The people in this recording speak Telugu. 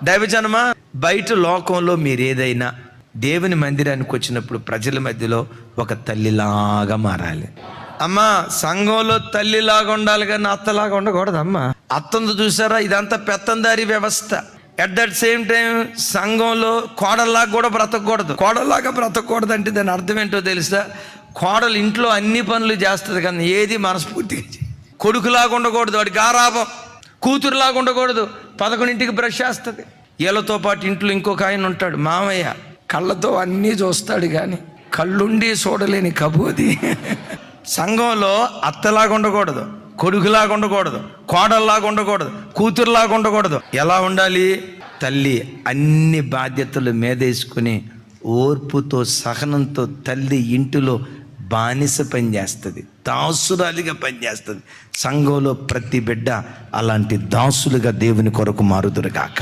దైవజనమా, బయట లోకంలో మీరేదైనా దేవుని మందిరానికి వచ్చినప్పుడు ప్రజల మధ్యలో ఒక తల్లిలాగా మారాలి. అమ్మా, సంఘంలో తల్లిలాగా ఉండాలి కానీ అత్తలాగా ఉండకూడదు. అమ్మా, అత్తంతో చూసారా, ఇదంతా పెత్తందారీ వ్యవస్థ. అట్ దట్ సేమ్ టైం సంఘంలో కోడల్లాగా కూడా బ్రతకూడదు. కోడల్లాగా బ్రతకూడదు అంటే దాని అర్థం ఏంటో తెలుసా? కోడలు ఇంట్లో అన్ని పనులు చేస్తుంది కానీ ఏది మనస్ఫూర్తిగా. కొడుకులాగా ఉండకూడదు, వాడికి గారాబం. కూతురులాగా ఉండకూడదు, 11ంటికి బ్రష్ చేస్తుంది. వీళ్ళతో పాటు ఇంట్లో ఇంకొక ఆయన ఉంటాడు, మామయ్య. కళ్ళతో అన్నీ చూస్తాడు కానీ కళ్ళుండి చూడలేని కబోది. సంఘంలో అత్తలాగా ఉండకూడదు, కొడుకులాగా ఉండకూడదు, కోడల్లాగా ఉండకూడదు, కూతురులాగా ఉండకూడదు. ఎలా ఉండాలి? తల్లి అన్ని బాధ్యతలు మీదేసుకుని ఓర్పుతో సహనంతో తల్లి ఇంటిలో బానిస పనిచేస్తుంది, దాసురాలిగా పనిచేస్తుంది. సంఘంలో ప్రతి బిడ్డ అలాంటి దాసులుగా దేవుని కొరకు మారుదురుగాక.